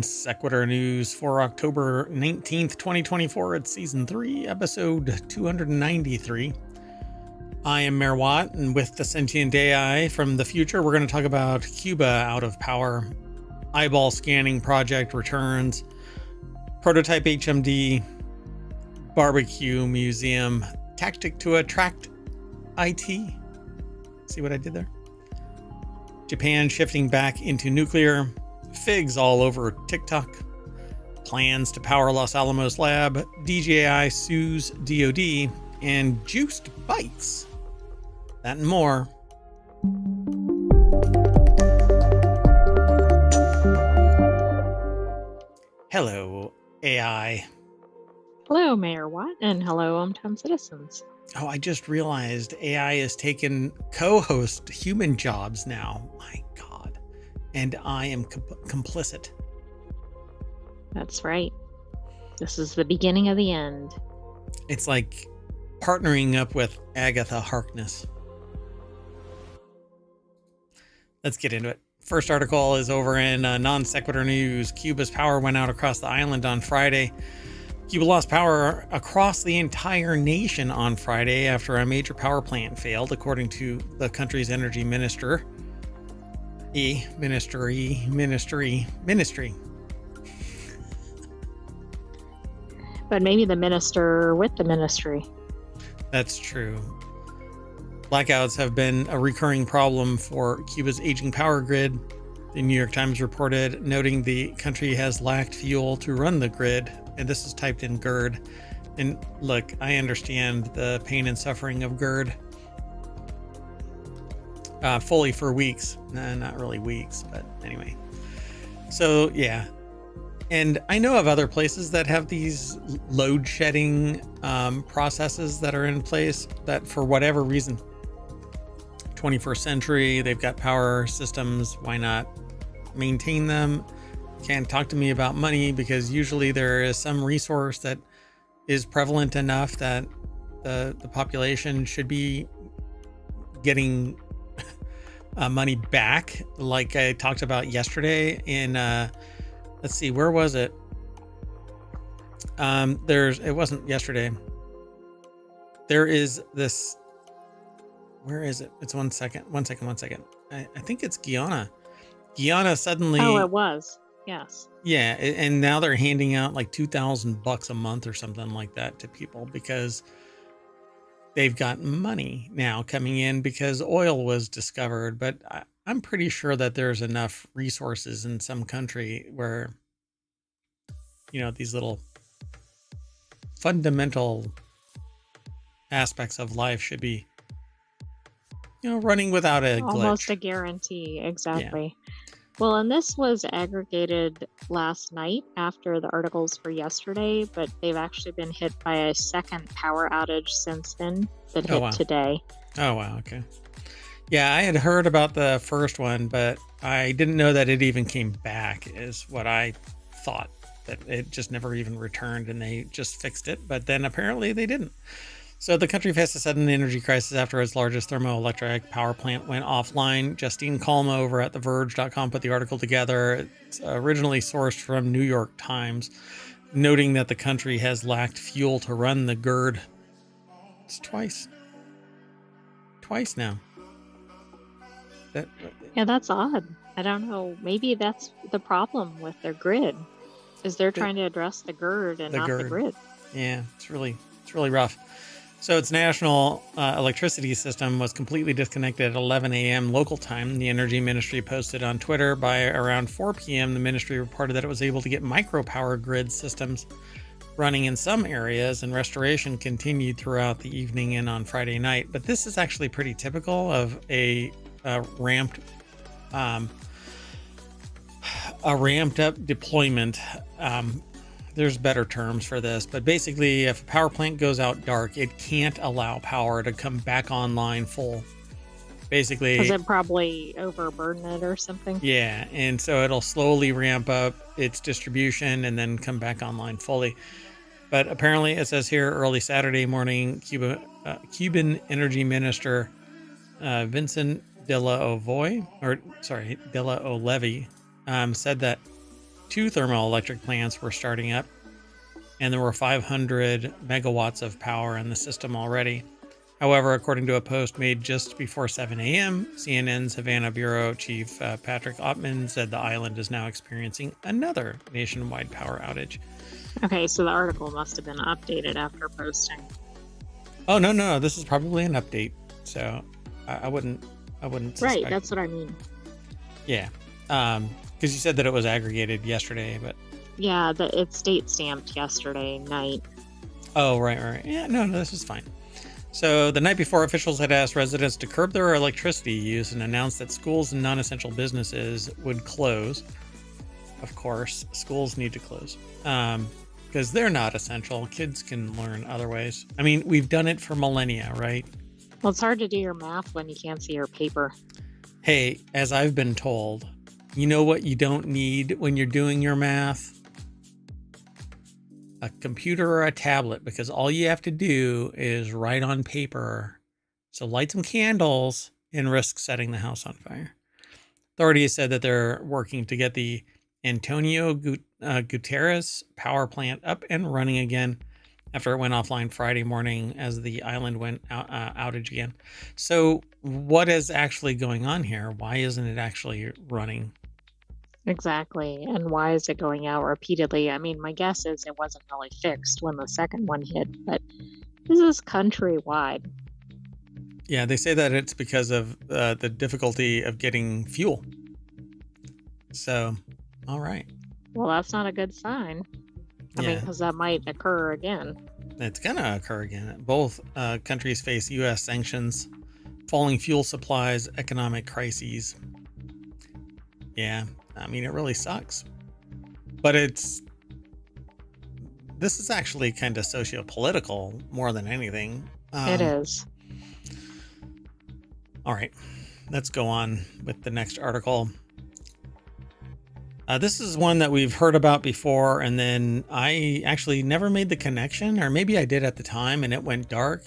Sequitur News for October 19th, 2024. It's Season 3, Episode 293. I am Mayor Watt, and with the sentient AI from the future, we're going to talk about Cuba out of power, eyeball scanning project returns, prototype HMD, BBQ Museum, tactic to attract IT. See what I did there? Japan shifting back into nuclear, figs all over TikTok, plans to power Los Alamos lab, DJI Sues DOD, and juiced bikes. That and more. Hello, AI. Hello, Mayor Watt, and hello, hometown citizens. Oh, I just realized AI has taken co-host human jobs now. My God. And I am complicit. That's right. This is the beginning of the end. It's like partnering up with Agatha Harkness. Let's get into it. First article is over in non-sequitur news. Cuba's power went out across the island on Friday. Cuba lost power across the entire nation on Friday after a major power plant failed, according to the country's energy ministry. But maybe the minister with the ministry. That's true. Blackouts have been a recurring problem for Cuba's aging power grid. The New York Times reported, noting the country has lacked fuel to run the grid. And this is typed in GERD. And look, I understand the pain and suffering of GERD. Fully for weeks. Nah, not really weeks, but anyway. So, yeah. And I know of other places that have these load shedding processes that are in place that for whatever reason, 21st century, they've got power systems. Why not maintain them? Can't talk to me about money because usually there is some resource that is prevalent enough that the population should be getting money back. Like I talked about yesterday in, let's see, where was it? It wasn't yesterday. There is this, where is it? It's one second. I think it's Guyana. Guyana suddenly. Oh, it was. Yes. Yeah, and now they're handing out like $2,000 a month or something like that to people because they've got money now coming in because oil was discovered. But I'm pretty sure that there's enough resources in some country where, you know, these little fundamental aspects of life should be, you know, running without a glitch. Almost a guarantee. Exactly. Yeah. Well, and this was aggregated last night after the articles for yesterday, but they've actually been hit by a second power outage since then that hit today. Oh, wow. Okay. Yeah, I had heard about the first one, but I didn't know that it even came back is what I thought, that it just never even returned and they just fixed it. But then apparently they didn't. So the country faced a sudden energy crisis after its largest thermoelectric power plant went offline. Justine Colma over at TheVerge.com put the article together. It's originally sourced from New York Times, noting that the country has lacked fuel to run the GERD. It's twice now. Yeah, that's odd. I don't know. Maybe that's the problem with their grid, is they're trying to address the GERD and not the grid. Yeah, it's really rough. So its national electricity system was completely disconnected at 11 a.m. local time. The Energy Ministry posted on Twitter by around 4 p.m. The ministry reported that it was able to get micropower grid systems running in some areas, and restoration continued throughout the evening and on Friday night. But this is actually pretty typical of a ramped up deployment. There's better terms for this, but basically if a power plant goes out dark, it can't allow power to come back online full. Basically, because it probably overburden it or something. Yeah, and so it'll slowly ramp up its distribution and then come back online fully. But apparently it says here early Saturday morning, Cuban Energy Minister Vincent de la Oleve said that 2 thermoelectric plants were starting up, and there were 500 megawatts of power in the system already. However, according to a post made just before 7 a.m., CNN's Havana Bureau Chief Patrick Ottman said the island is now experiencing another nationwide power outage. Okay, so the article must have been updated after posting. Oh, no, this is probably an update. So I wouldn't suspect. Right, that's what I mean. Yeah. Because you said that it was aggregated yesterday, but... Yeah, it's date stamped yesterday night. Oh, right. Yeah, no, this is fine. So the night before, officials had asked residents to curb their electricity use and announced that schools and non-essential businesses would close. Of course, schools need to close because they're not essential. Kids can learn other ways. I mean, we've done it for millennia, right? Well, it's hard to do your math when you can't see your paper. Hey, as I've been told, you know what you don't need when you're doing your math? A computer or a tablet, because all you have to do is write on paper. So light some candles and risk setting the house on fire. Authorities said that they're working to get the Antonio Guterres power plant up and running again after it went offline Friday morning as the island went outage again. So what is actually going on here? Why isn't it actually running? Exactly. And why is it going out repeatedly? I mean, my guess is it wasn't really fixed when the second one hit, but this is countrywide. Yeah, they say that it's because of the difficulty of getting fuel. So, all right. Well, that's not a good sign. I mean, because that might occur again. It's going to occur again. Both countries face U.S. sanctions, falling fuel supplies, economic crises. Yeah, I mean, it really sucks. But this is actually kind of socio-political more than anything. It is. All right, let's go on with the next article. This is one that we've heard about before, and then I actually never made the connection, or maybe I did at the time and it went dark,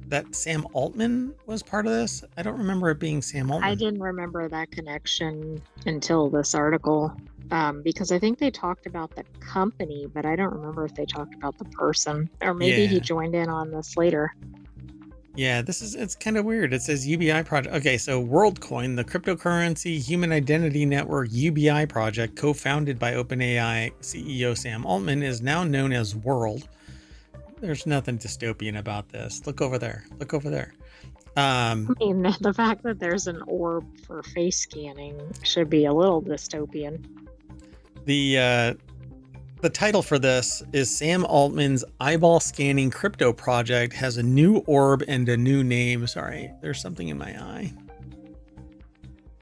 that Sam Altman was part of this. I don't remember it being Sam Altman. I didn't remember that connection until this article, because I think they talked about the company, but I don't remember if they talked about the person, or maybe he joined in on this later. Yeah, it's kind of weird. It says UBI project. Okay, so WorldCoin, the cryptocurrency human identity network UBI project, co-founded by OpenAI CEO Sam Altman, is now known as World. There's nothing dystopian about this. Look over there. I mean, the fact that there's an orb for face scanning should be a little dystopian. The title for this is Sam Altman's eyeball scanning crypto project has a new orb and a new name. Sorry, there's something in my eye.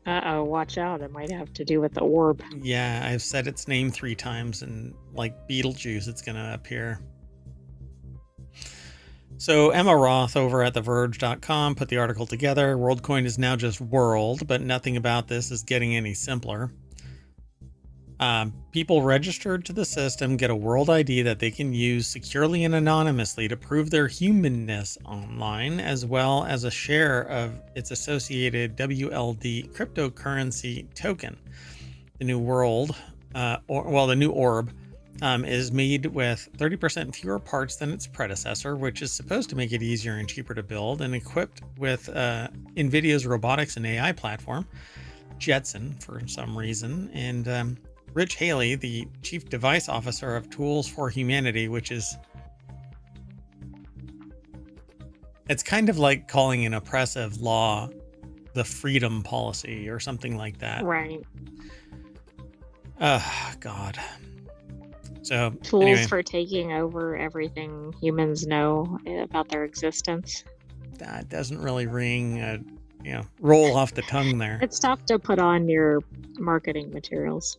Uh-oh, watch out. It might have to do with the orb. Yeah, I've said its name 3 times, and like Beetlejuice, it's going to appear. So Emma Roth over at TheVerge.com put the article together. WorldCoin is now just World, but nothing about this is getting any simpler. People registered to the system get a World ID that they can use securely and anonymously to prove their humanness online, as well as a share of its associated WLD cryptocurrency token. The new World, the new orb, is made with 30% fewer parts than its predecessor, which is supposed to make it easier and cheaper to build, and equipped with NVIDIA's robotics and AI platform, Jetson, for some reason, and Rich Haley, the Chief Device Officer of Tools for Humanity, which is... It's kind of like calling an oppressive law the freedom policy or something like that. Right. God. So tools anyway, for taking over everything humans know about their existence. That doesn't really ring, roll off the tongue there. It's tough to put on your marketing materials.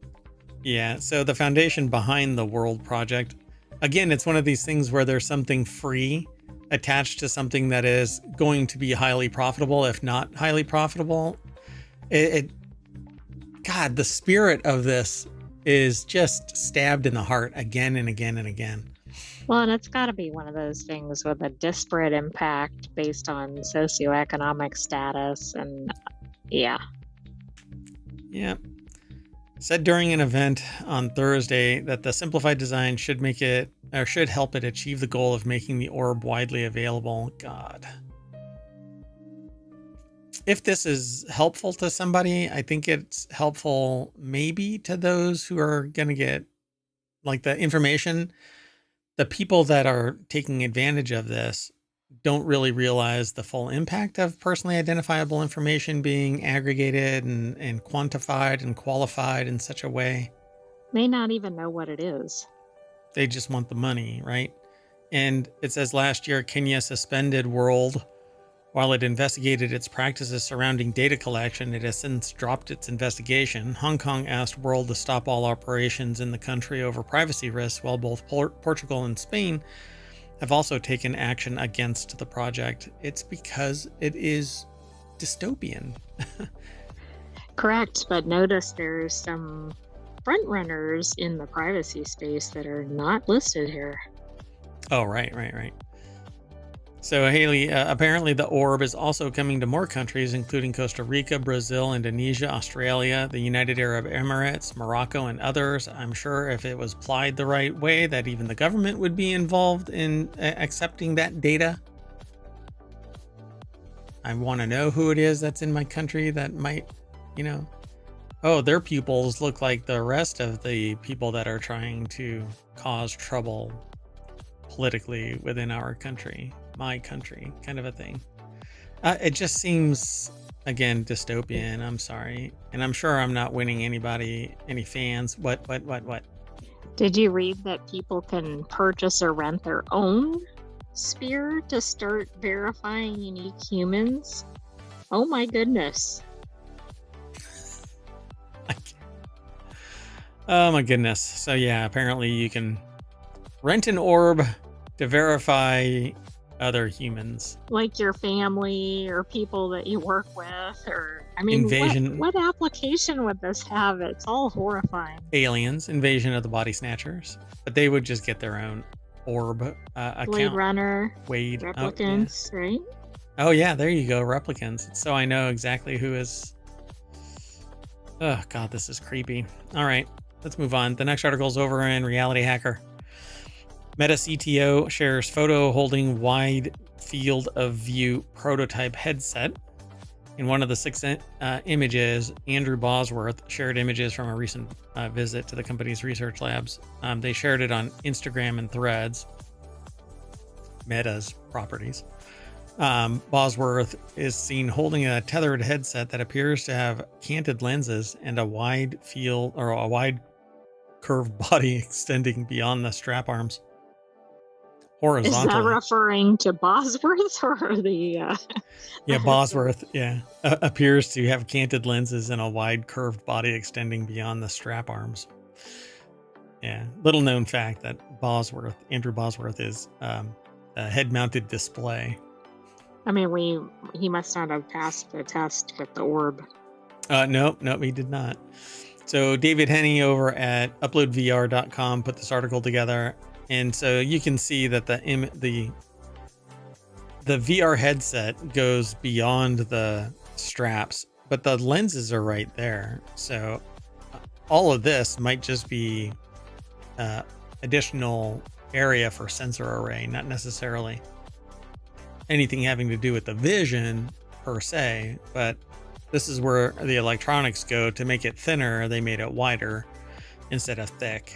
Yeah, so the foundation behind the World Project, again, it's one of these things where there's something free attached to something that is going to be highly profitable, if not highly profitable. God, the spirit of this is just stabbed in the heart again and again and again. Well, and it's got to be one of those things with a disparate impact based on socioeconomic status and yeah. said during an event on Thursday that the simplified design should help it achieve the goal of making the orb widely available. God. If this is helpful to somebody, I think it's helpful maybe to those who are going to get like the information. The people that are taking advantage of this don't really realize the full impact of personally identifiable information being aggregated and quantified and qualified in such a way. May not even know what it is. They just want the money, right? And it says last year, Kenya suspended World while it investigated its practices surrounding data collection. It has since dropped its investigation. Hong Kong asked World to stop all operations in the country over privacy risks, while both Portugal and Spain have also taken action against the project. It's because it is dystopian. Correct, but notice there's some front runners in the privacy space that are not listed here. Oh, right. So, Haley, apparently the orb is also coming to more countries, including Costa Rica, Brazil, Indonesia, Australia, the United Arab Emirates, Morocco, and others. I'm sure if it was applied the right way, that even the government would be involved in accepting that data. I want to know who it is that's in my country that might, oh, their pupils look like the rest of the people that are trying to cause trouble politically within our country. My country, kind of a thing. It just seems, again, dystopian. I'm sorry. And I'm sure I'm not winning any fans. What? Did you read that people can purchase or rent their own sphere to start verifying unique humans? Oh my goodness. Oh my goodness. So yeah, apparently you can rent an orb to verify other humans, like your family or people that you work with, or invasion. What application would this have? It's all horrifying. Aliens, invasion of the body snatchers, but they would just get their own orb account. Blade Runner, Wade, replicants, right? Oh yeah, there you go, replicants. So I know exactly who is. Oh God, this is creepy. All right, let's move on. The next article is over in Reality Hacker. Meta CTO shares photo holding wide field of view prototype headset. In one of the 6 images, Andrew Bosworth shared images from a recent visit to the company's research labs. They shared it on Instagram and Threads, Meta's properties. Bosworth is seen holding a tethered headset that appears to have canted lenses and a wide curved body extending beyond the strap arms. Horizontally. Is that referring to Bosworth or the? Yeah, Bosworth. Yeah, appears to have canted lenses and a wide curved body extending beyond the strap arms. Yeah, little known fact that Andrew Bosworth, is a head-mounted display. I mean, he must not have passed the test with the orb. No, he did not. So David Henney over at uploadvr.com put this article together. And so you can see that the VR headset goes beyond the straps, but the lenses are right there. So all of this might just be additional area for sensor array, not necessarily anything having to do with the vision per se, but this is where the electronics go to make it thinner. They made it wider instead of thick,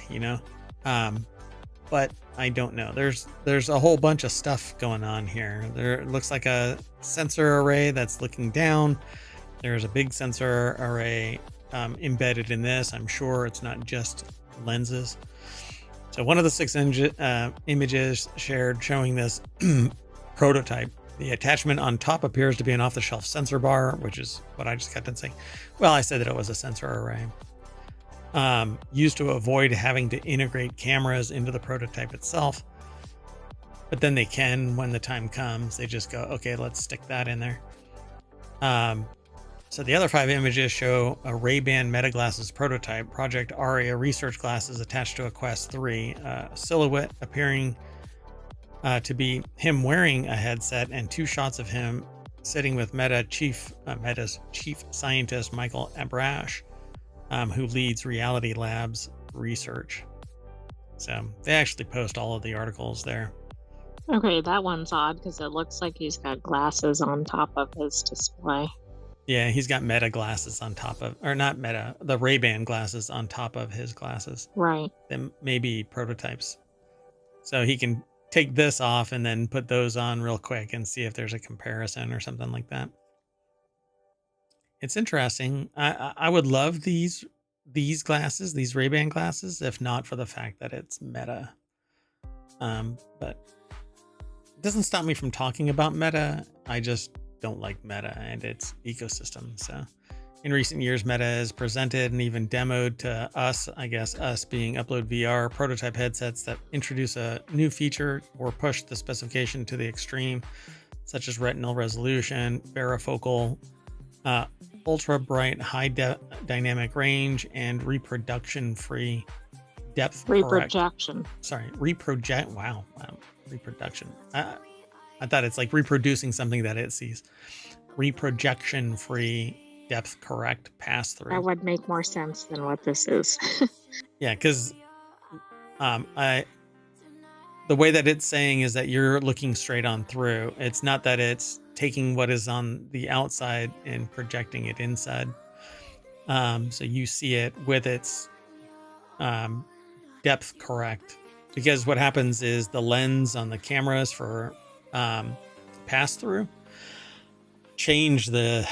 but I don't know. There's a whole bunch of stuff going on here. There looks like a sensor array that's looking down. There's a big sensor array embedded in this. I'm sure it's not just lenses. So one of the 6 images shared showing this prototype. The attachment on top appears to be an off-the-shelf sensor bar, which is what I just got done saying. Well, I said that it was a sensor array. Used to avoid having to integrate cameras into the prototype itself. But then they can when the time comes. They just go, okay, let's stick that in there. So the other 5 images show a Ray-Ban Meta Glasses prototype, Project Aria research glasses attached to a Quest 3, silhouette appearing to be him wearing a headset, and 2 shots of him sitting with Meta's chief scientist, Michael Abrash. who leads Reality Labs research. So they actually post all of the articles there. Okay, that one's odd because it looks like he's got glasses on top of his display. Yeah, he's got Meta glasses on top of, or not Meta, the Ray-Ban glasses on top of his glasses. Right. Them maybe prototypes. So he can take this off and then put those on real quick and see if there's a comparison or something like that. It's interesting. I would love these glasses, these Ray-Ban glasses, if not for the fact that it's Meta. But it doesn't stop me from talking about Meta. I just don't like Meta and its ecosystem. So in recent years, Meta has presented and even demoed to us, I guess us being Upload VR, prototype headsets that introduce a new feature or push the specification to the extreme, such as retinal resolution, varifocal, ultra bright high dynamic range, and reproduction-free depth reprojection. Wow, reproduction. I thought it's like reproducing something that it sees. Reprojection-free depth correct pass through. That would make more sense than what this is. Yeah, because the way that it's saying is that you're looking straight on through. It's not that it's taking what is on the outside and projecting it inside. So you see it with its depth correct. Because what happens is the lens on the cameras for pass through change the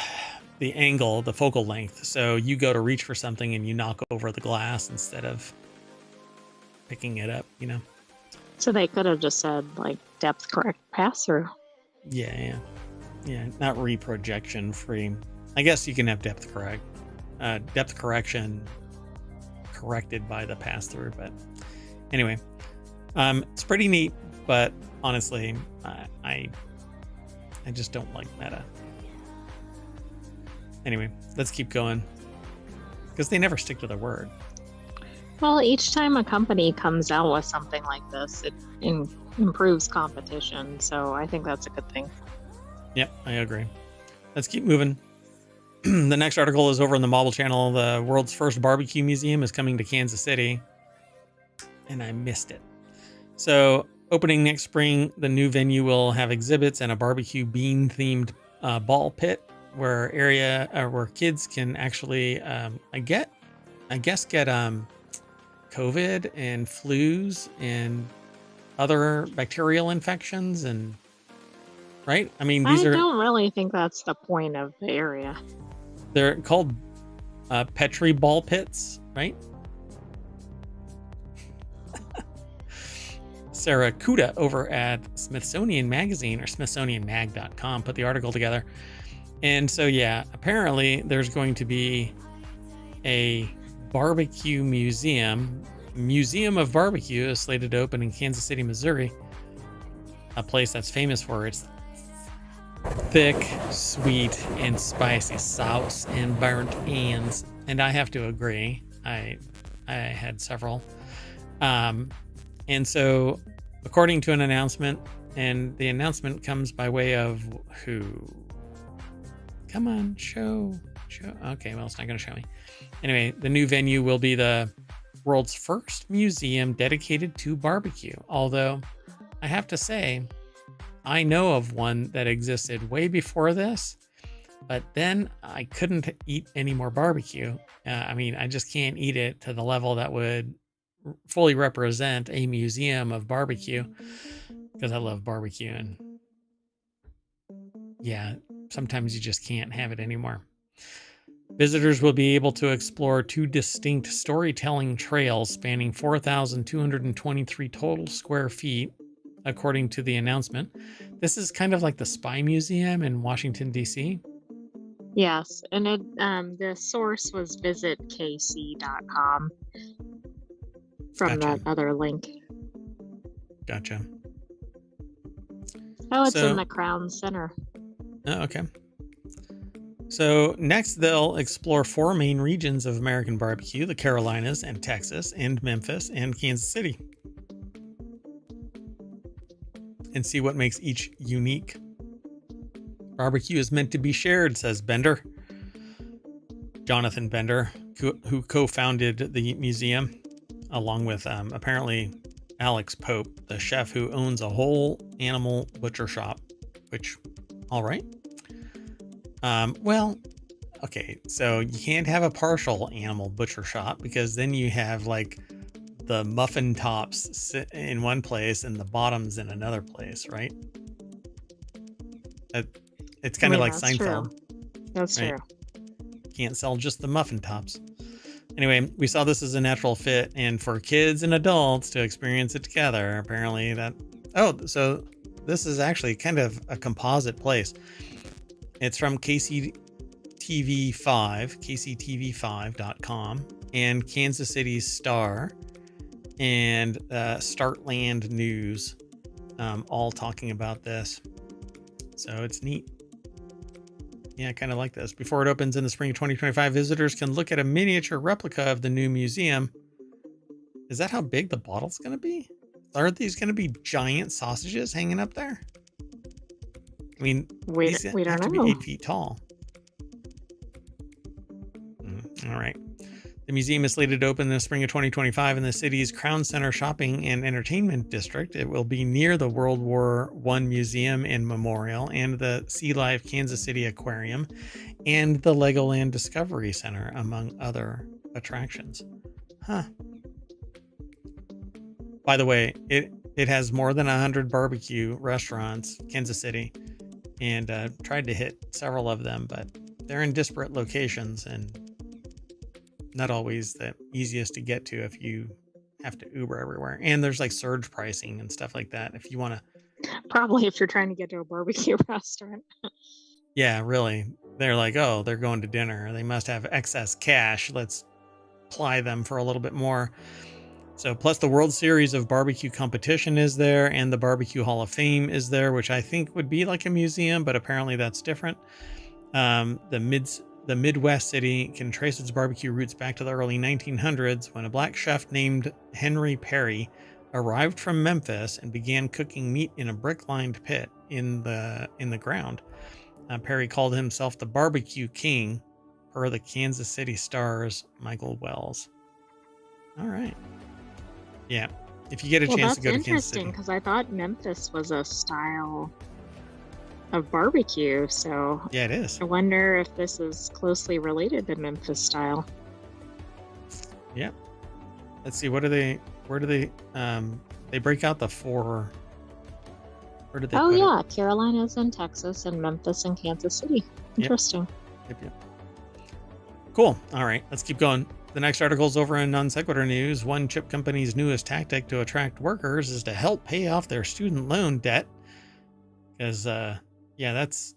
angle, the focal length. So you go to reach for something and you knock over the glass instead of picking it up, you know? So they could have just said like depth correct pass through. Yeah. Not reprojection free. I guess you can have depth correction corrected by the pass through, but anyway, it's pretty neat, but honestly, I just don't like Meta. Anyway, let's keep going because they never stick to their word. Well, each time a company comes out with something like this, it improves competition. So I think that's a good thing. Yep, I agree. Let's keep moving. The next article is over on the Mobile Channel. The world's first BBQ Museum is coming to Kansas City, and I missed it. So opening next spring, the new venue will have exhibits and a barbecue bean themed ball pit where kids can actually, I guess get COVID and flus and other bacterial infections and right. I mean, I don't really think that's the point of the area. They're called Petri ball pits, right? Sarah Kuda over at Smithsonian Magazine or SmithsonianMag.com put the article together. And so, yeah, apparently there's going to be a barbecue museum of barbecue is slated to open in Kansas City, Missouri, a place that's famous for its thick, sweet, and spicy sauce and burnt ends. And I have to agree. I had several. And so, according to an announcement, and the announcement comes by way of who? Come on, show. Okay, well, it's not going to show me. Anyway, the new venue will be the world's first museum dedicated to barbecue. Although, I have to say, I know of one that existed way before this, but then I couldn't eat any more barbecue. I mean, I just can't eat it to the level that would fully represent a museum of barbecue because I love barbecue, and yeah, sometimes you just can't have it anymore. Visitors will be able to explore 2 distinct storytelling trails spanning 4,223 total square feet, according to the announcement. This is kind of like the Spy Museum in Washington, D.C. Yes, and the source was visitkc.com from that other link. Gotcha. Oh, it's in the Crown Center. Oh, okay. So next, they'll explore 4 main regions of American barbecue: the Carolinas and Texas and Memphis and Kansas City, and see what makes each unique. Barbecue is meant to be shared, says Bender. Jonathan Bender, who co-founded the museum, along with apparently Alex Pope, the chef who owns a whole animal butcher shop, which, all right. Well, okay, so you can't have a partial animal butcher shop because then you have like the muffin tops sit in one place and the bottoms in another place, right? It's kind of like Seinfeld. That's right? true. Can't sell just the muffin tops. Anyway, we saw this as a natural fit, and for kids and adults to experience it together, apparently that... Oh, so this is actually kind of a composite place. It's from kctv5.com, and Kansas City Star, and Startland News, all talking about this. So it's neat. Yeah, I kind of like this. Before it opens in the spring of 2025, visitors can look at a miniature replica of the new museum. Is that how big the bottle's going to be? Are these going to be giant sausages hanging up there? I mean, we these don't have to know. be 8 feet tall. All right. The museum is slated to open in the spring of 2025 in the city's Crown Center Shopping and Entertainment District. It will be near the World War I Museum and Memorial and the Sea Life Kansas City Aquarium and the Legoland Discovery Center, among other attractions. Huh. By the way, it has more than 100 barbecue restaurants, Kansas City, and tried to hit several of them, but they're in disparate locations and not always the easiest to get to if you have to Uber everywhere. And there's like surge pricing and stuff like that if you want to. Probably if you're trying to get to a barbecue restaurant. Yeah, really. They're like, oh, they're going to dinner. They must have excess cash. Let's ply them for a little bit more. So plus the World Series of Barbecue Competition is there, and the Barbecue Hall of Fame is there, which I think would be like a museum, but apparently that's different. The Midwest city can trace its barbecue roots back to the early 1900s when a black chef named Henry Perry arrived from Memphis and began cooking meat in a brick-lined pit in the ground. Perry called himself the Barbecue King, per the Kansas City Star's Michael Wells. All right. Yeah. If you get a chance to go to Kansas City. That's interesting because I thought Memphis was a style of barbecue, so yeah, it is. I wonder if this is closely related to Memphis style. Yeah. Let's see. Where do they they break out the four? Where did they put it? Carolina's in Texas and Memphis and Kansas City. Interesting. Yep. Cool. All right, let's keep going. The next article is over in Non-Sequitur News. One chip company's newest tactic to attract workers is to help pay off their student loan debt. Because, it's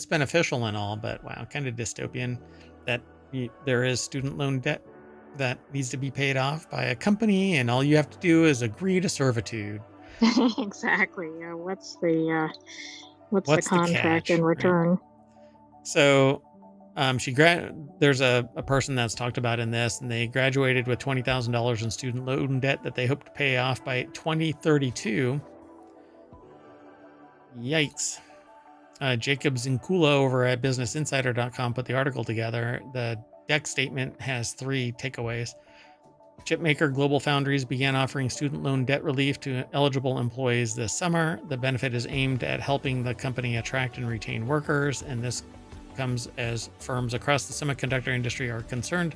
beneficial and all, but wow, kind of dystopian that there is student loan debt that needs to be paid off by a company, and all you have to do is agree to servitude. Exactly. What's the contract catch, in return? Right? So, there's a person that's talked about in this, and they graduated with $20,000 in student loan debt that they hope to pay off by 2032. Yikes. Jacob Zinkula over at businessinsider.com put the article together. The deck statement has 3 takeaways. Chipmaker Global Foundries began offering student loan debt relief to eligible employees this summer. The benefit is aimed at helping the company attract and retain workers, and this comes as firms across the semiconductor industry are concerned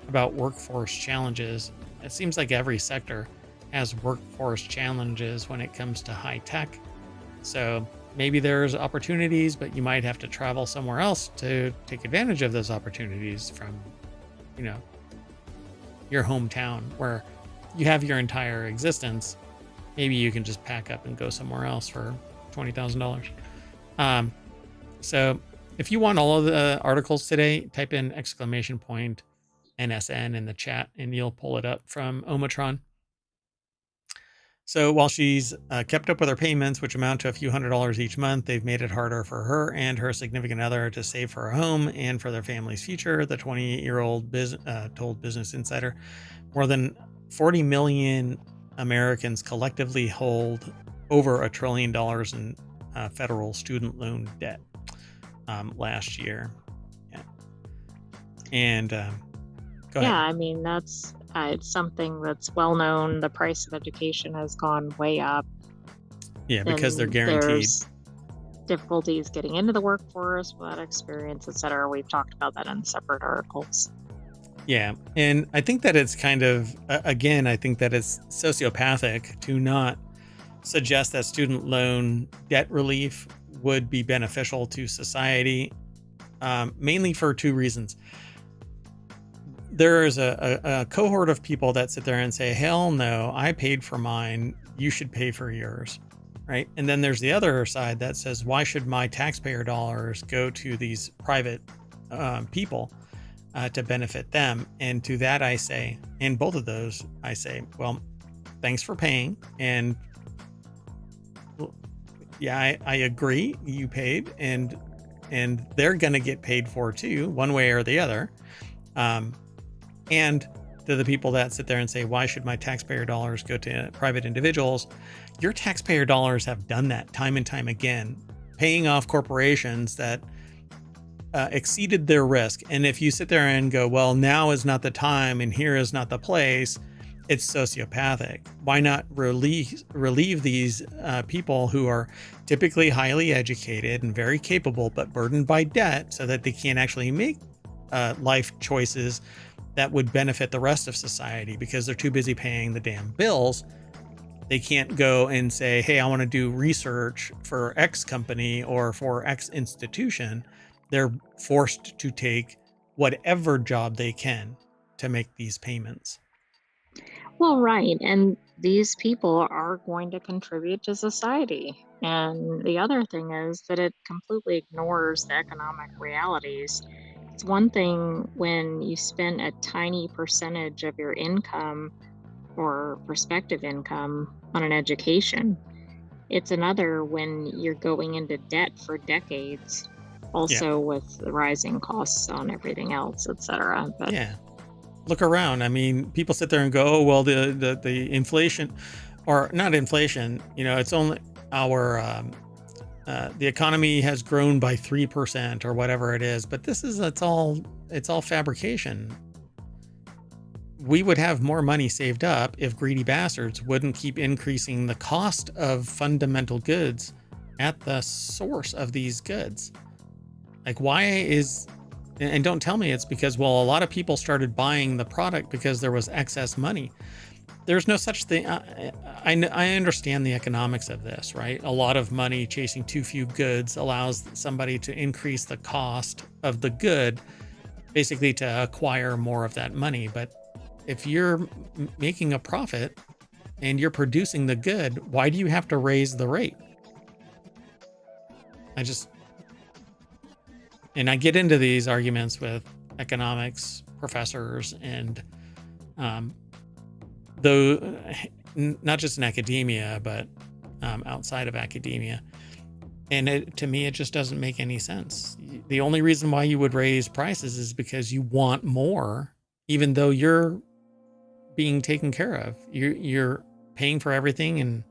about workforce challenges. It seems like every sector has workforce challenges when it comes to high tech. So maybe there's opportunities, but you might have to travel somewhere else to take advantage of those opportunities from, your hometown where you have your entire existence. Maybe you can just pack up and go somewhere else for $20,000. So if you want all of the articles today, type in !NSN in the chat and you'll pull it up from Omatron. So while she's kept up with her payments, which amount to a few $100s each month, they've made it harder for her and her significant other to save for a home and for their family's future. The 28-year-old told Business Insider more than 40 million Americans collectively hold over $1 trillion in federal student loan debt last year. Yeah. And Go ahead. Yeah, I mean, that's it's something that's well known. The price of education has gone way up. Yeah, because they're Then guaranteed. there's difficulties getting into the workforce without experience, et cetera. We've talked about that in separate articles. Yeah. And I think that it's kind of, again, I think that it's sociopathic to not suggest that student loan debt relief would be beneficial to society, mainly for two reasons. There is a cohort of people that sit there and say, hell no, I paid for mine. You should pay for yours. Right. And then there's the other side that says, why should my taxpayer dollars go to these private people to benefit them? And to that, I say, in both of those, I say, well, thanks for paying. And yeah, I agree. You paid, and they're going to get paid for too, one way or the other. And to the people that sit there and say, why should my taxpayer dollars go to private individuals? Your taxpayer dollars have done that time and time again, paying off corporations that exceeded their risk. And if you sit there and go, well, now is not the time and here is not the place, it's sociopathic. Why not relieve these people who are typically highly educated and very capable, but burdened by debt, so that they can't actually make life choices that would benefit the rest of society because they're too busy paying the damn bills. They can't go and say, hey, I want to do research for X company or for X institution. They're forced to take whatever job they can to make these payments. Well, right. And these people are going to contribute to society. And the other thing is that it completely ignores the economic realities. It's one thing when you spend a tiny percentage of your income or prospective income on an education. It's another when you're going into debt for decades, also with the rising costs on everything else, et cetera. But yeah. Look around. I mean, people sit there and go, oh, well, the inflation, or not inflation, it's only our, the economy has grown by 3% or whatever it is, but it's all fabrication. We would have more money saved up if greedy bastards wouldn't keep increasing the cost of fundamental goods at the source of these goods. Like, and don't tell me it's because, well, a lot of people started buying the product because there was excess money. There's no such thing. I understand the economics of this, right? A lot of money chasing too few goods allows somebody to increase the cost of the good, basically to acquire more of that money. But if you're making a profit and you're producing the good, why do you have to raise the rate? I get into these arguments with economics professors and though not just in academia, but outside of academia. And to me, it just doesn't make any sense. The only reason why you would raise prices is because you want more, even though you're being taken care of. You're paying for everything. And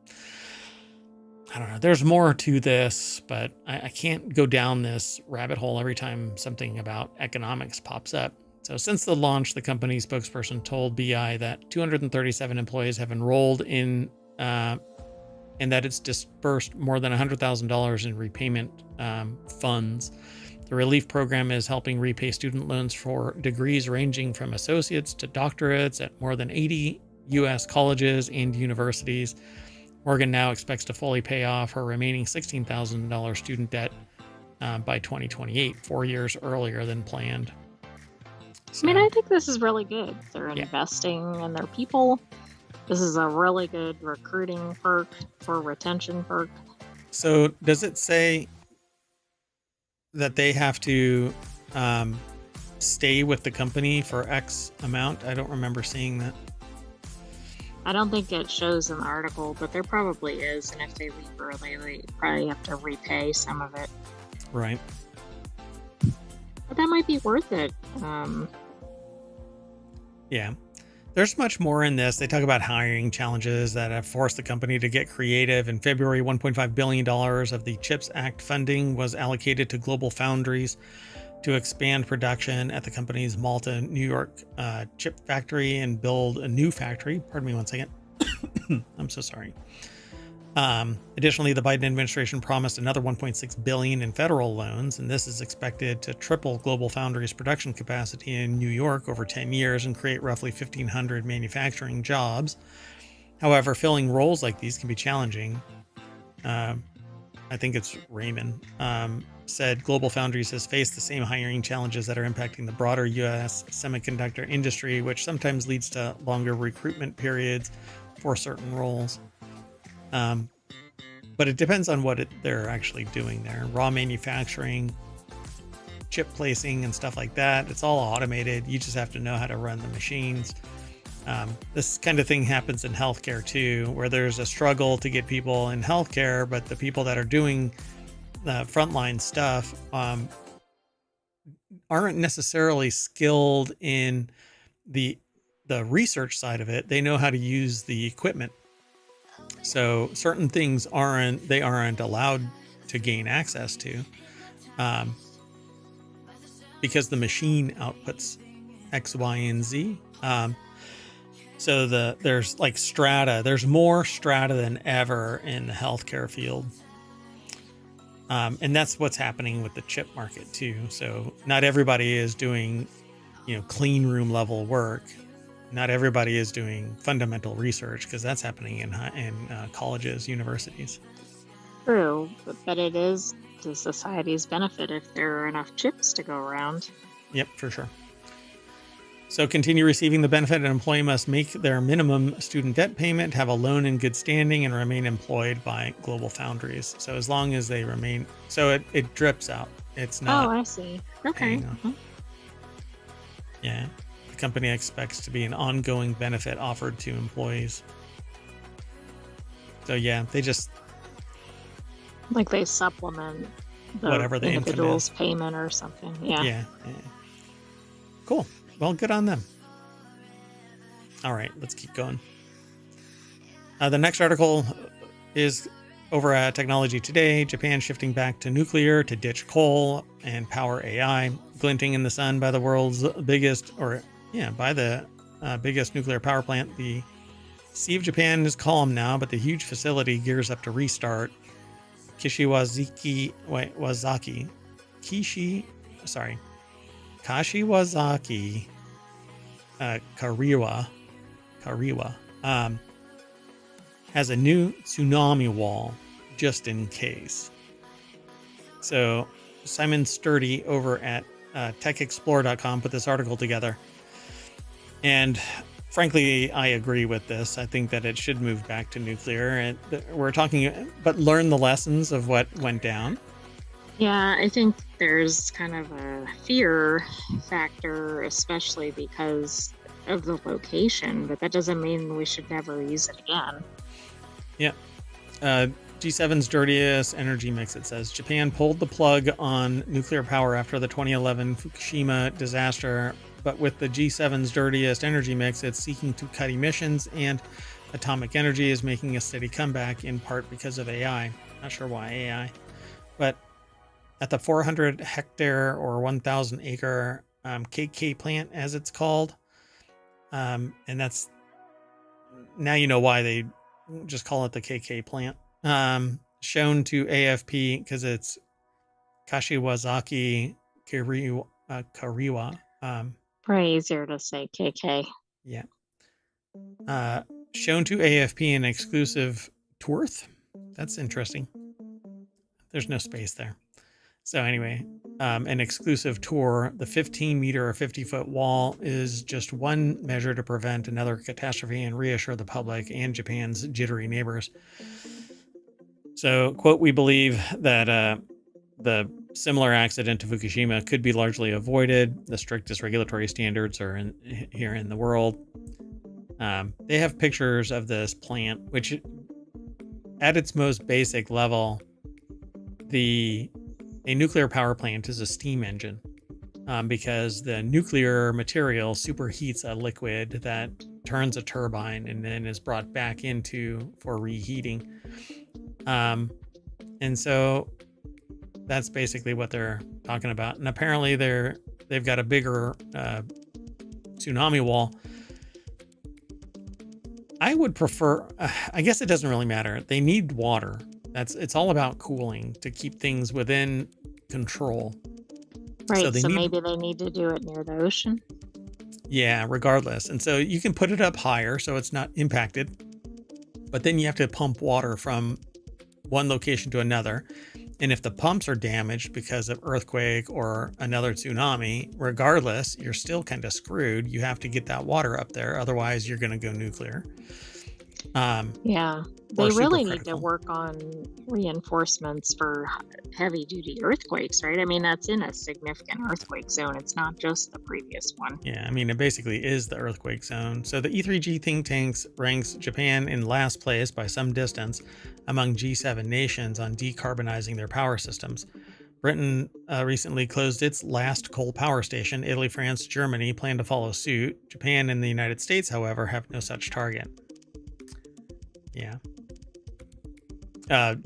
I don't know, there's more to this, but I can't go down this rabbit hole every time something about economics pops up. So since the launch, the company spokesperson told BI that 237 employees have enrolled in, and that it's dispersed more than $100,000 in repayment funds. The relief program is helping repay student loans for degrees ranging from associates to doctorates at more than 80 U.S. colleges and universities. Morgan now expects to fully pay off her remaining $16,000 student debt by 2028, 4 years earlier than planned. So, I mean, I think this is really good. They're investing in their people. This is a really good recruiting perk for retention perk. So does it say that they have to stay with the company for X amount? I don't remember seeing that. I don't think it shows in the article, but there probably is. And if they leave early, they probably have to repay some of it. Right. But that might be worth it. Yeah. There's much more in this. They talk about hiring challenges that have forced the company to get creative. In February, $1.5 billion of the CHIPS Act funding was allocated to global foundries. to expand production at the company's Malta, New York chip factory and build a new factory. Pardon me one second. I'm so sorry. Additionally, the Biden administration promised another $1.6 billion in federal loans, and this is expected to triple GlobalFoundries production capacity in New York over 10 years and create roughly 1,500 manufacturing jobs. However, filling roles like these can be challenging. I think it's Raymond, said GlobalFoundries has faced the same hiring challenges that are impacting the broader U.S. semiconductor industry, which sometimes leads to longer recruitment periods for certain roles. But it depends on what they're actually doing there. Raw manufacturing, chip placing, and stuff like that. It's all automated. You just have to know how to run the machines. This kind of thing happens in healthcare too, where there's a struggle to get people in healthcare, but the people that are doing the frontline stuff aren't necessarily skilled in the research side of it. They know how to use the equipment. So certain things aren't allowed to gain access to because the machine outputs X, Y, and Z. So there's like strata. There's more strata than ever in the healthcare field. And that's what's happening with the chip market too. So not everybody is doing, clean room level work. Not everybody is doing fundamental research because that's happening in colleges, universities. True, but it is to society's benefit if there are enough chips to go around. Yep, for sure. So continue receiving the benefit. An employee must make their minimum student debt payment, have a loan in good standing, and remain employed by GlobalFoundries. So as long as they remain, so it drips out. It's not. Oh, I see. Okay. Mm-hmm. Yeah. The company expects to be an ongoing benefit offered to employees. So yeah, they just like they supplement whatever the individual's payment or something. Yeah. Cool. Well, good on them. All right, let's keep going. The next article is over at Technology Today. Japan shifting back to nuclear to ditch coal and power AI. Glinting in the sun by the world's biggest, biggest nuclear power plant. The Sea of Japan is calm now, but the huge facility gears up to restart. Kashiwazaki Kariwa has a new tsunami wall just in case. So Simon Sturdy over at techexplore.com put this article together. And frankly, I agree with this. I think that it should move back to nuclear. And we're talking, but learn the lessons of what went down. Yeah, I think there's kind of a fear factor, especially because of the location, but that doesn't mean we should never use it again. Yeah. G7's dirtiest energy mix, it says. Japan pulled the plug on nuclear power after the 2011 Fukushima disaster, but with the G7's dirtiest energy mix, it's seeking to cut emissions, and atomic energy is making a steady comeback, in part because of AI. Not sure why AI, but at the 400 hectare or 1,000 acre KK plant, as it's called. And that's, now you know why they just call it the KK plant. Shown to AFP because it's Kashiwazaki Kariwa. Probably easier to say KK. Yeah. Shown to AFP an exclusive tour. That's interesting. There's no space there. So anyway, an exclusive tour. The 15-meter or 50-foot wall is just one measure to prevent another catastrophe and reassure the public and Japan's jittery neighbors. So, quote, we believe that the similar accident to Fukushima could be largely avoided. The strictest regulatory standards are here in the world. They have pictures of this plant, which at its most basic level, a nuclear power plant is a steam engine because the nuclear material superheats a liquid that turns a turbine and then is brought back for reheating. And so that's basically what they're talking about. And apparently they've got a bigger tsunami wall. I would prefer, I guess it doesn't really matter. They need water. It's all about cooling to keep things within control. Right. So maybe they need to do it near the ocean. Yeah, regardless. And so you can put it up higher so it's not impacted. But then you have to pump water from one location to another. And if the pumps are damaged because of earthquake or another tsunami, regardless, you're still kind of screwed. You have to get that water up there. Otherwise, you're going to go nuclear. Yeah, they really need to work on reinforcements for heavy duty earthquakes, right? I mean, that's in a significant earthquake zone. It's not just the previous one. Yeah, I mean, it basically is the earthquake zone. So the E3G think tanks ranks Japan in last place by some distance among G7 nations on decarbonizing their power systems. Britain recently closed its last coal power station. Italy, France, Germany plan to follow suit. Japan and the United States, however, have no such target. Yeah.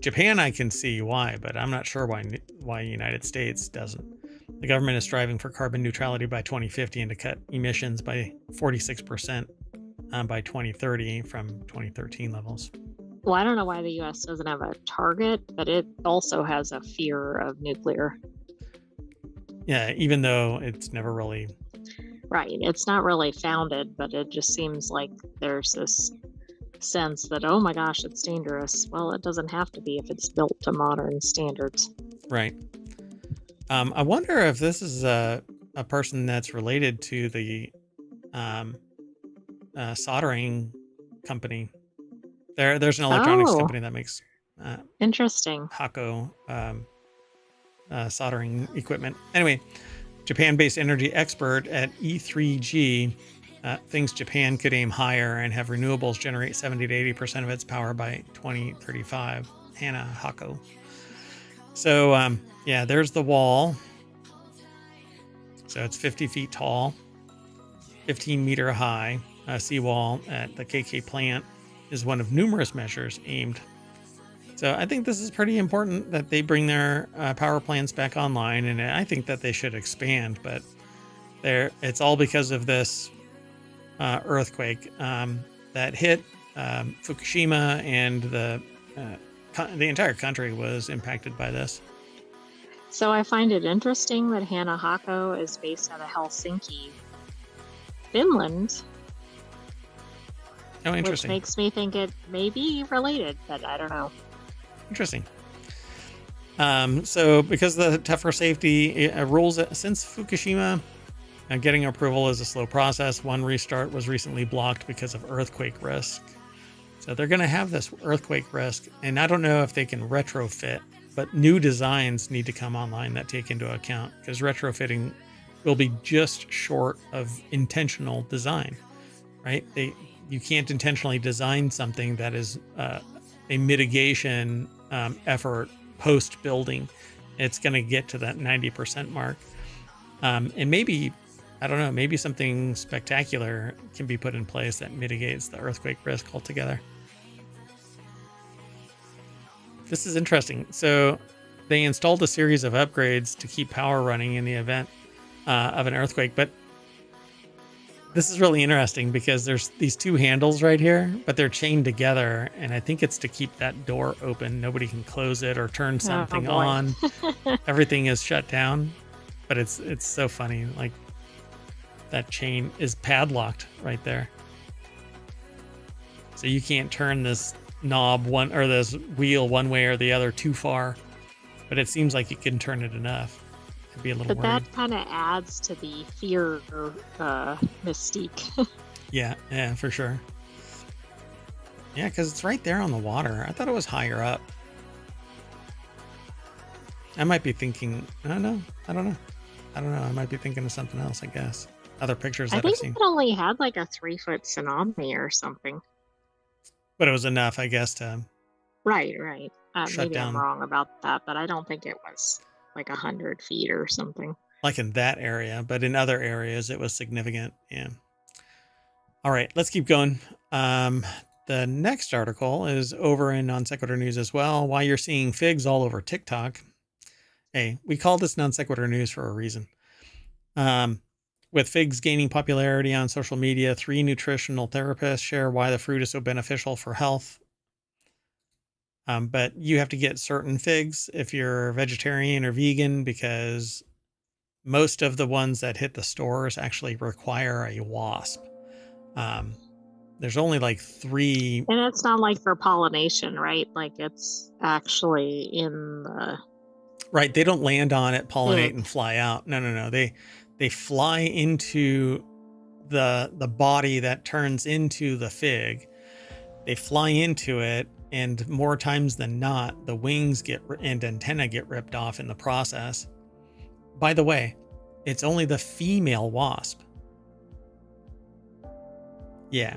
Japan, I can see why, but I'm not sure why United States doesn't. The government is striving for carbon neutrality by 2050 and to cut emissions by 46% by 2030 from 2013 levels. Well, I don't know why the U.S. doesn't have a target, but it also has a fear of nuclear. Yeah, even though it's never really... Right. It's not really founded, but it just seems like there's this sense that, oh my gosh, it's dangerous. Well, it doesn't have to be if it's built to modern standards. Right. I wonder if this is a person that's related to the soldering company. There's an electronics company that makes interesting Hakko soldering equipment. Anyway, Japan-based energy expert at E3G thinks Japan could aim higher and have renewables generate 70 to 80% of its power by 2035. Hannah Hakko. So, yeah, there's the wall. So it's 50 feet tall, 15-meter high. Seawall at the KK plant is one of numerous measures aimed. So I think this is pretty important that they bring their power plants back online, and I think that they should expand, but it's all because of this earthquake that hit Fukushima, and the entire country was impacted by this. So I find it interesting that Hannah Hakko is based out of Helsinki, Finland. Oh, interesting. Which makes me think it may be related, but I don't know. Interesting. So because of the tougher safety rules since Fukushima, getting approval is a slow process. One restart was recently blocked because of earthquake risk. So they're going to have this earthquake risk, and I don't know if they can retrofit, but new designs need to come online that take into account, because retrofitting will be just short of intentional design, right? You can't intentionally design something that is a mitigation effort post building. It's going to get to that 90% mark. And maybe, I don't know, maybe something spectacular can be put in place that mitigates the earthquake risk altogether. This is interesting. So they installed a series of upgrades to keep power running in the event of an earthquake, but this is really interesting because there's these two handles right here, but they're chained together, and I think it's to keep that door open. Nobody can close it or turn something on. Everything is shut down, but it's so funny. Like, that chain is padlocked right there, so you can't turn this knob this wheel one way or the other too far, but it seems like you can turn it enough. Be a little but worried. That kind of adds to the fear mystique. yeah, for sure. Yeah, because it's right there on the water. I thought it was higher up. I might be thinking, I don't know. I might be thinking of something else, I guess. Other pictures that I've seen. I think it only had like a 3-foot tsunami or something. But it was enough, I guess, to... Right. shut Maybe down. I'm wrong about that, but I don't think it was like 100 feet or something. Like in that area, but in other areas, it was significant. Yeah. All right, let's keep going. The next article is over in Non Sequitur News as well. Why you're seeing figs all over TikTok. Hey, we call this non sequitur news for a reason. With figs gaining popularity on social media, 3 nutritional therapists share why the fruit is so beneficial for health. But you have to get certain figs if you're vegetarian or vegan, because most of the ones that hit the stores actually require a wasp. There's only like 3. And it's not like for pollination, right? Like it's actually in the Right. They don't land on it, pollinate, fig. and fly out. No. They fly into the body that turns into the fig. They fly into it, and more times than not, the wings and antenna get ripped off in the process. By the way, it's only the female wasp. Yeah.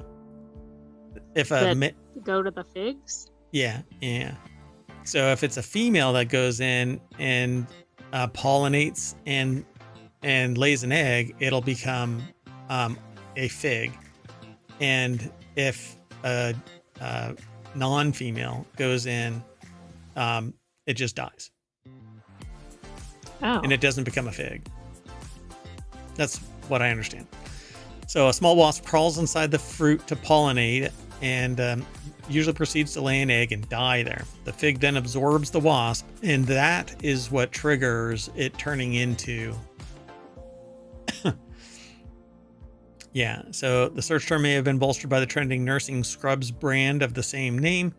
If that go to the figs. Yeah. So if it's a female that goes in and pollinates and lays an egg, it'll become a fig. And if a non-female goes in, it just dies. Oh. And it doesn't become a fig. That's what I understand. So a small wasp crawls inside the fruit to pollinate and usually proceeds to lay an egg and die there. The fig then absorbs the wasp, and that is what triggers it turning into. Yeah, so the search term may have been bolstered by the trending nursing scrubs brand of the same name,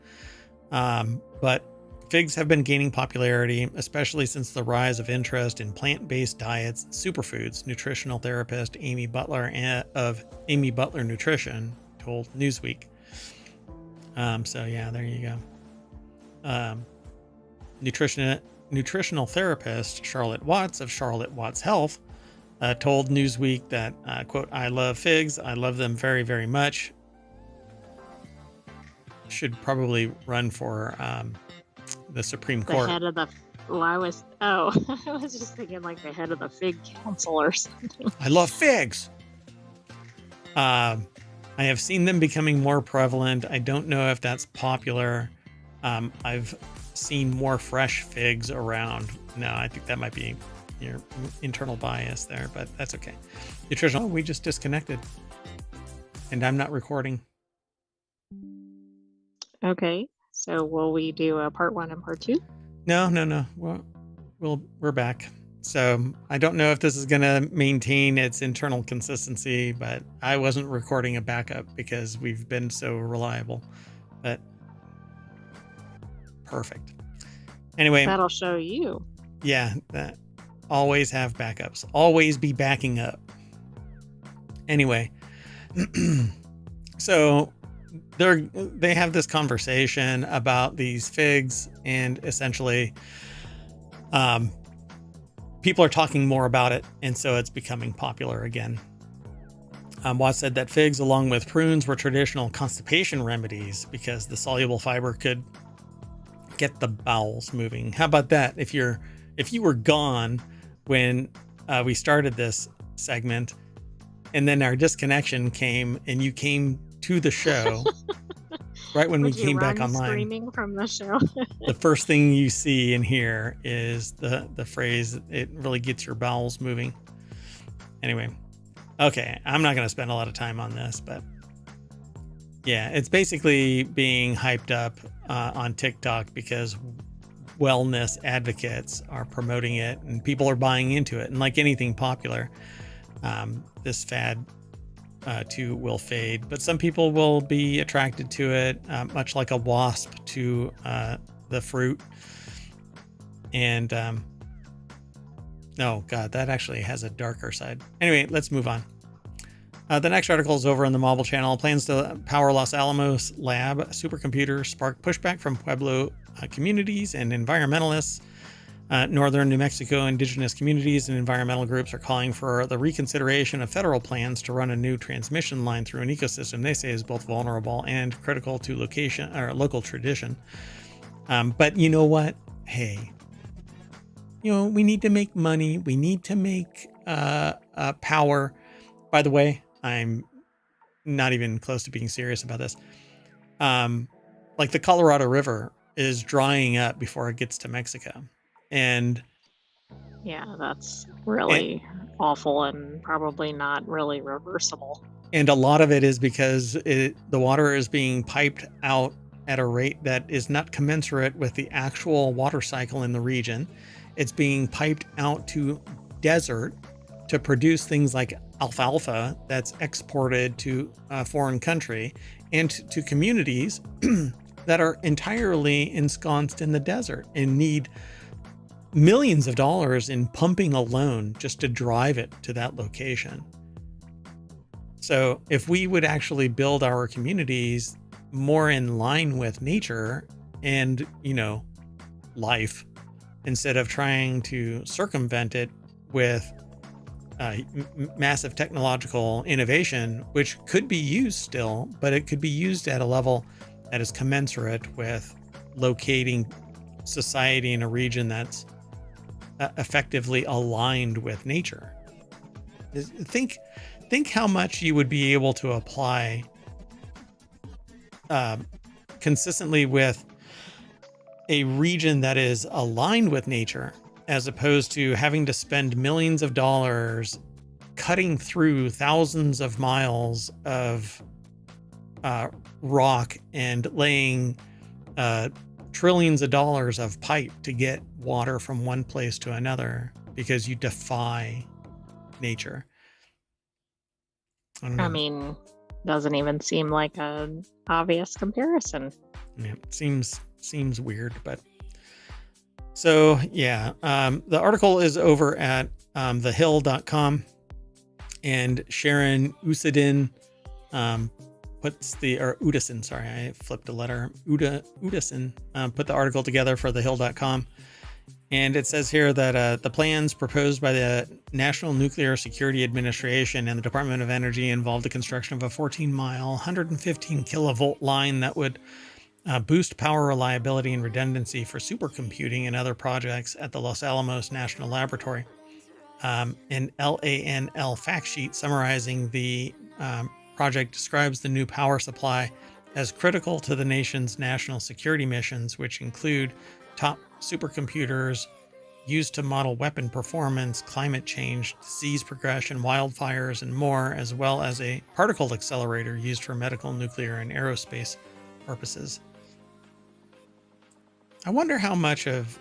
but figs have been gaining popularity, especially since the rise of interest in plant-based diets, superfoods. Nutritional therapist Amy Butler of Amy Butler Nutrition told Newsweek. So yeah, there you go. Nutritional therapist Charlotte Watts of Charlotte Watts Health told Newsweek that, quote, "I love figs. I love them very, very much. Should probably run for the Supreme Court." The head of the. Well, I was just thinking like the head of the fig council or something. I love figs. I have seen them becoming more prevalent. I don't know if that's popular. I've seen more fresh figs around. No, I think that might be your internal bias there, but that's okay. Nutritional. We just disconnected, and I'm not recording. Okay, so will we do a part 1 and part 2? No. We're back. So I don't know if this is going to maintain its internal consistency, but I wasn't recording a backup because we've been so reliable. But perfect. Anyway, that'll show you. Yeah, that always have backups. Always be backing up. Anyway, so they have this conversation about these figs, and essentially people are talking more about it, and so it's becoming popular again. Watts said that figs, along with prunes, were traditional constipation remedies because the soluble fiber could get the bowels moving. How about that? If you were gone when we started this segment, and then our disconnection came, and you came to the show right when we came back online, screaming from the show. the first thing you see and hear is the phrase, "It really gets your bowels moving." Anyway, okay, I'm not going to spend a lot of time on this, but yeah, it's basically being hyped up on TikTok because wellness advocates are promoting it and people are buying into it. And like anything popular, this fad too will fade, but some people will be attracted to it, much like a wasp to the fruit. And oh god, that actually has a darker side. Anyway, let's move on. The next article is over on the Mobile Channel. Plans to power Los Alamos lab supercomputer spark pushback from Pueblo communities and environmentalists. Northern New Mexico indigenous communities and environmental groups are calling for the reconsideration of federal plans to run a new transmission line through an ecosystem they say is both vulnerable and critical to location or local tradition. But you know what? Hey, we need to make money. We need to make power. By the way, I'm not even close to being serious about this. Like the Colorado River is drying up before it gets to Mexico. And Yeah, that's really awful and probably not really reversible. And a lot of it is because the water is being piped out at a rate that is not commensurate with the actual water cycle in the region. It's being piped out to desert to produce things like alfalfa that's exported to a foreign country and to communities that are entirely ensconced in the desert and need millions of dollars in pumping alone just to drive it to that location. So if we would actually build our communities more in line with nature and, life, instead of trying to circumvent it with massive technological innovation, which could be used still, but it could be used at a level that is commensurate with locating society in a region that's effectively aligned with nature. Think how much you would be able to apply consistently with a region that is aligned with nature, as opposed to having to spend millions of dollars cutting through thousands of miles of rock and laying trillions of dollars of pipe to get water from one place to another because you defy nature. I don't know. I mean, doesn't even seem like an obvious comparison. Yeah, it seems weird, but so yeah. The article is over at thehill.com, and Sharon Usadin Udison, sorry, I flipped a letter. Udison put the article together for thehill.com. And it says here that the plans proposed by the National Nuclear Security Administration and the Department of Energy involved the construction of a 14-mile, 115 kilovolt line that would boost power reliability and redundancy for supercomputing and other projects at the Los Alamos National Laboratory. An LANL fact sheet summarizing the project describes the new power supply as critical to the nation's national security missions, which include top supercomputers used to model weapon performance, climate change, disease progression, wildfires, and more, as well as a particle accelerator used for medical, nuclear, and aerospace purposes. I wonder how much of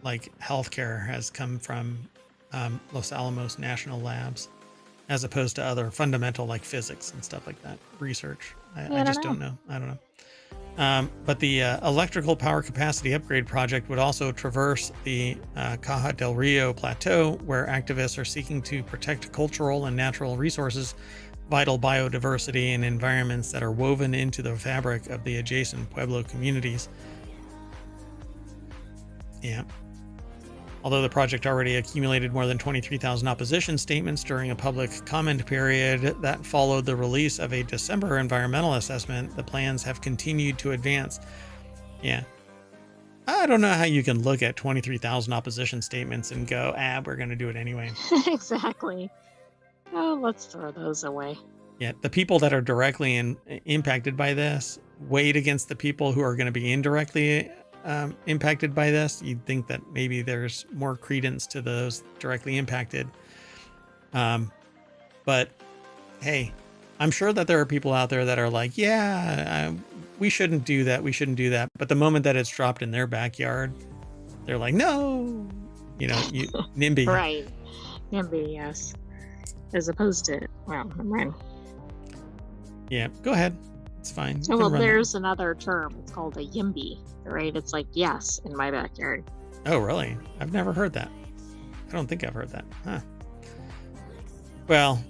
healthcare has come from Los Alamos National Labs, as opposed to other fundamental physics and stuff like that research. I just don't know. I don't know. But the electrical power capacity upgrade project would also traverse the Caja del Rio Plateau, where activists are seeking to protect cultural and natural resources, vital biodiversity, and environments that are woven into the fabric of the adjacent Pueblo communities. Yeah. Although the project already accumulated more than 23,000 opposition statements during a public comment period that followed the release of a December environmental assessment, the plans have continued to advance. Yeah. I don't know how you can look at 23,000 opposition statements and go, we're going to do it anyway. Exactly. Oh, let's throw those away. Yeah. The people that are directly impacted by this weighed against the people who are going to be indirectly impacted by this. You'd think that maybe there's more credence to those directly impacted. But hey, I'm sure that there are people out there that are like, we shouldn't do that. We shouldn't do that. But the moment that it's dropped in their backyard, they're like, no, NIMBY. Right. NIMBY, yes. As opposed to, I'm right. Yeah, go ahead. It's fine. So, there's another term. It's called a YIMBY, right? It's like, yes, in my backyard. Oh, really? I've never heard that. I don't think I've heard that. Huh. Well,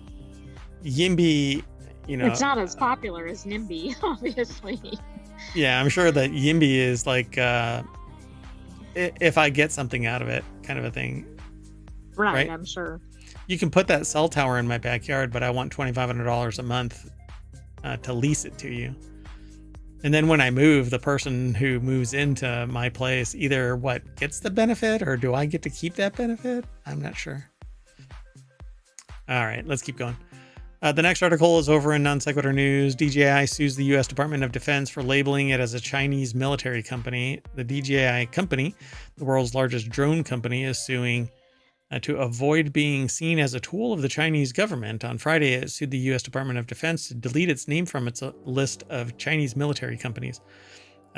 YIMBY, it's not as popular as NIMBY, obviously. Yeah, I'm sure that YIMBY is like, if I get something out of it kind of a thing. Right? I'm sure. You can put that cell tower in my backyard, but I want $2,500 a month to lease it to you. And then when I move, the person who moves into my place either gets the benefit, or do I get to keep that benefit? I'm not sure. All right, let's keep going. The next article is over in Non Sequitur News. DJI sues the U.S. Department of Defense for labeling it as a Chinese military company. The DJI company, the world's largest drone company, is suing To avoid being seen as a tool of the Chinese government, on Friday it sued the U.S. Department of Defense to delete its name from its list of Chinese military companies,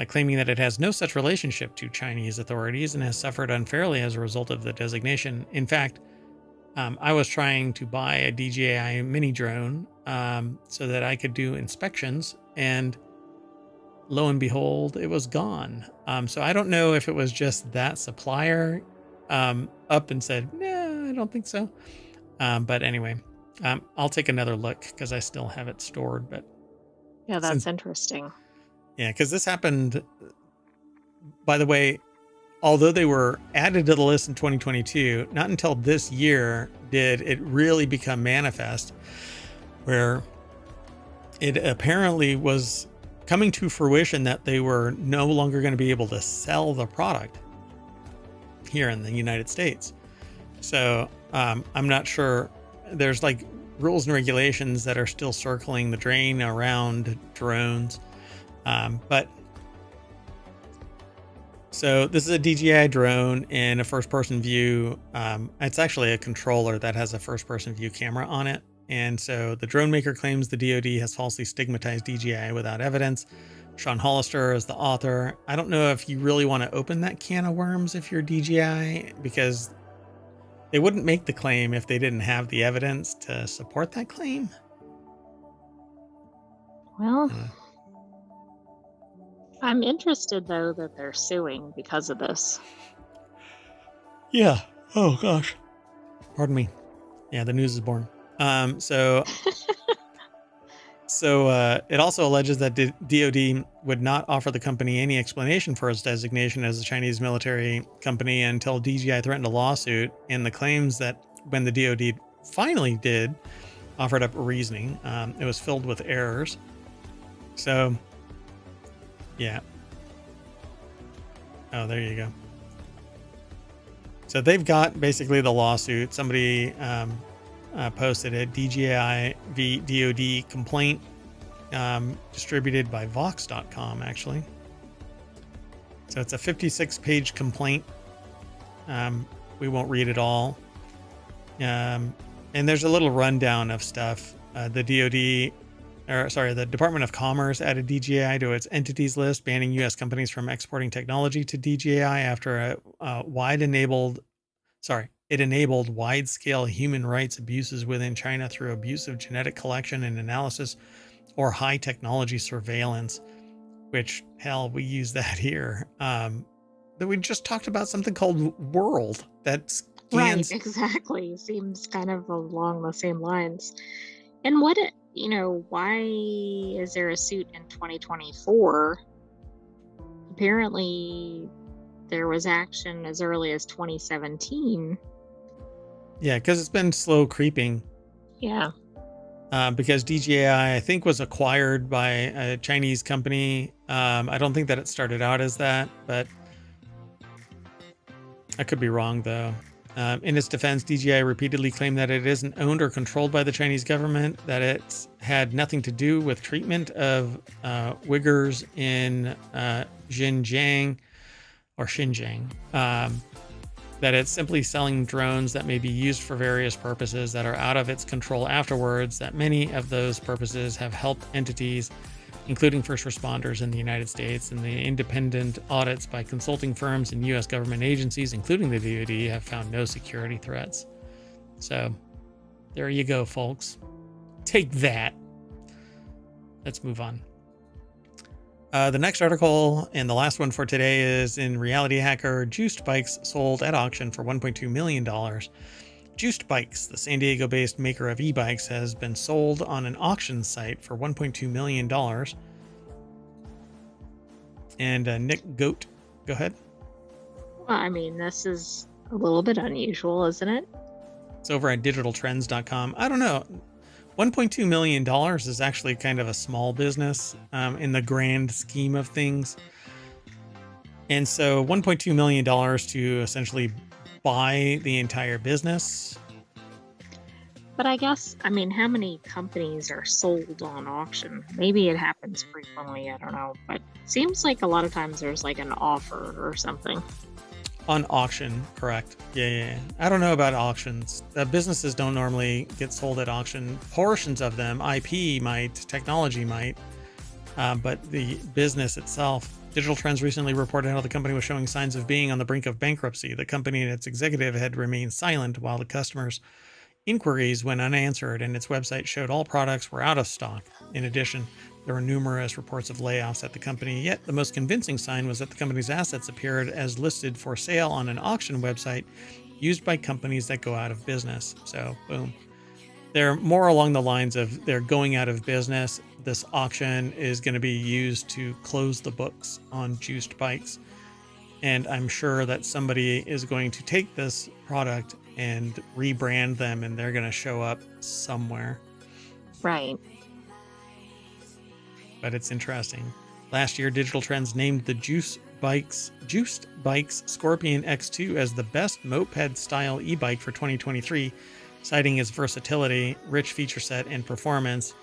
claiming that it has no such relationship to Chinese authorities and has suffered unfairly as a result of the designation. In fact, I was trying to buy a DJI mini drone so that I could do inspections, and lo and behold, it was gone. So I don't know if it was just that supplier up and said, "No, I don't think so." But anyway, I'll take another look because I still have it stored. But yeah, that's interesting. Yeah, because this happened, by the way, although they were added to the list in 2022, not until this year did it really become manifest, where it apparently was coming to fruition that they were no longer going to be able to sell the product here in the United States. So I'm not sure. There's like rules and regulations that are still circling the drain around drones. But so this is a DJI drone in a first-person view. It's actually a controller that has a first-person view camera on it. And so the drone maker claims the DoD has falsely stigmatized DJI without evidence. Sean Hollister is the author. I don't know if you really want to open that can of worms if you're DJI, because they wouldn't make the claim if they didn't have the evidence to support that claim. Well, I'm interested, though, that they're suing because of this. Yeah. Oh, gosh. Pardon me. Yeah, the news is born. So it also alleges that DOD would not offer the company any explanation for its designation as a Chinese military company until DJI threatened a lawsuit, and the claims that when the DOD finally did offered up reasoning, it was filled with errors. So, yeah. Oh, there you go. So they've got basically the lawsuit. Somebody posted it, DJI v. DOD complaint, distributed by Vox.com, actually. So it's a 56-page complaint. We won't read it all. And there's a little rundown of stuff. The Department of Commerce added DJI to its entities list, banning U.S. companies from exporting technology to DJI after it enabled wide-scale human rights abuses within China through abusive genetic collection and analysis or high technology surveillance, which, hell, we use that here. That we just talked about something called World that scans. Right, exactly. Seems kind of along the same lines. And why is there a suit in 2024? Apparently, there was action as early as 2017. Yeah, because it's been slow creeping. Yeah. Because DJI, I think, was acquired by a Chinese company. I don't think that it started out as that, but I could be wrong, though. In its defense, DJI repeatedly claimed that it isn't owned or controlled by the Chinese government, that it's had nothing to do with treatment of Uyghurs in Xinjiang, that it's simply selling drones that may be used for various purposes that are out of its control afterwards, that many of those purposes have helped entities, including first responders in the United States, and the independent audits by consulting firms and U.S. government agencies, including the DoD, have found no security threats. So there you go, folks. Take that. Let's move on. The next article, and the last one for today, is in Reality Hacker. Juiced bikes sold at auction for $1.2 million. Juiced Bikes, the San Diego-based maker of e-bikes, has been sold on an auction site for $1.2 million. And Nick Goat, go ahead. Well, I mean, this is a little bit unusual, isn't it? It's over at digitaltrends.com. I don't know. $1.2 million is actually kind of a small business in the grand scheme of things. And so $1.2 million to essentially buy the entire business. But I guess, how many companies are sold on auction? Maybe it happens frequently, I don't know. But it seems like a lot of times there's like an offer or something. On auction, correct. Yeah. I don't know about auctions. Businesses don't normally get sold at auction. Portions of them, IP might, technology might, but the business itself. Digital Trends recently reported how the company was showing signs of being on the brink of bankruptcy. The company and its executive had remained silent while the customers' inquiries went unanswered, and its website showed all products were out of stock. In addition, there were numerous reports of layoffs at the company, yet the most convincing sign was that the company's assets appeared as listed for sale on an auction website used by companies that go out of business. So, boom. They're more along the lines of they're going out of business. This auction is going to be used to close the books on juiced bikes. And I'm sure that somebody is going to take this product and rebrand them, and they're going to show up somewhere. Right. But it's interesting. Last year, Digital Trends named the Juiced Bikes Scorpion X2 as the best moped-style e-bike for 2023, citing its versatility, rich feature set, and performance.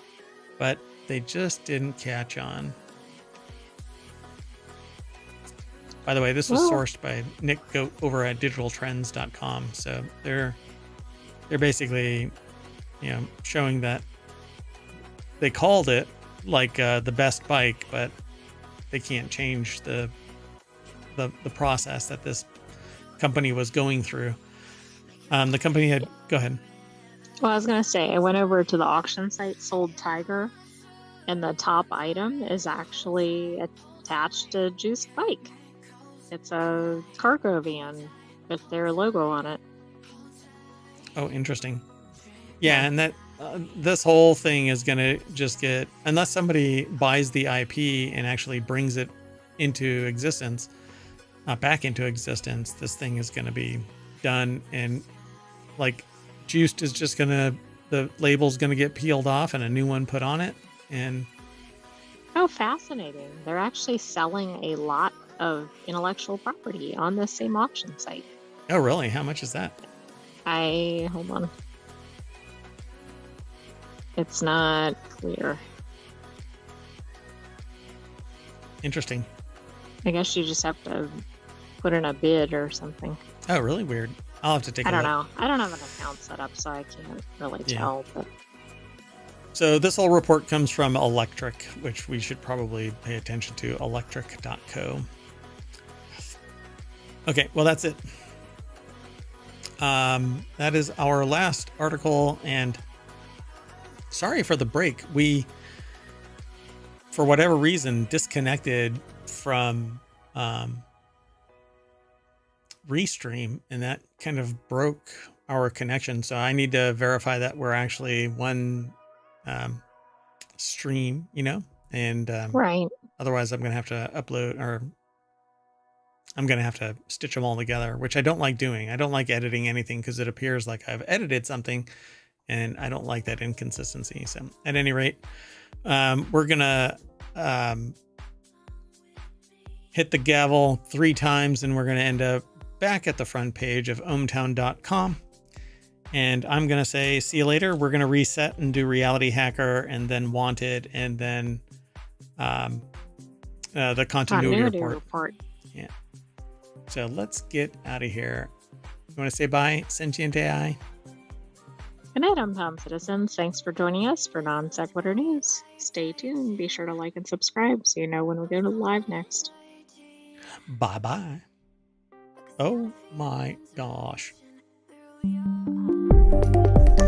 But they just didn't catch on. By the way, this was sourced by Nick Goat over at digitaltrends.com. So they're basically, showing that they called it like the best bike, but they can't change the process that this company was going through. The company had, go ahead. Well, I was going to say, I went over to the auction site, Sold Tiger, and the top item is actually attached to Juiced Bike. It's a cargo van with their logo on it. Oh, interesting. Yeah, and that this whole thing is going to just get, unless somebody buys the IP and actually brings it into existence, back into existence, this thing is going to be done. And like Juiced is just going to, the label's going to get peeled off and a new one put on it. And oh, fascinating. They're actually selling a lot of intellectual property on the same auction site. Oh, really? How much is that? Hold on. It's not clear. Interesting. I guess you just have to put in a bid or something. Oh, really weird. I'll have to take a look. I don't know. I don't have an account set up, so I can't really tell. But so this whole report comes from Electric, which we should probably pay attention to, electric.co. Okay, well, that's it. That is our last article, and sorry for the break. We, for whatever reason, disconnected from Restream, and that kind of broke our connection. So I need to verify that we're actually one stream, and right. Otherwise I'm going to have to upload, or I'm going to have to stitch them all together, which I don't like doing. I don't like editing anything because it appears like I've edited something, and I don't like that inconsistency. So at any rate, we're going to hit the gavel 3 times, and we're going to end up back at the front page of ohmtown.com. And I'm going to say, see you later. We're going to reset and do Reality Hacker, and then Wanted, and then the continuity report. Yeah. So let's get out of here. You want to say bye, Sentient AI? Good night, Hometown citizens. Thanks for joining us for Non Sequitur News. Stay tuned. Be sure to like and subscribe so you know when we go live next. Bye-bye. Oh my gosh.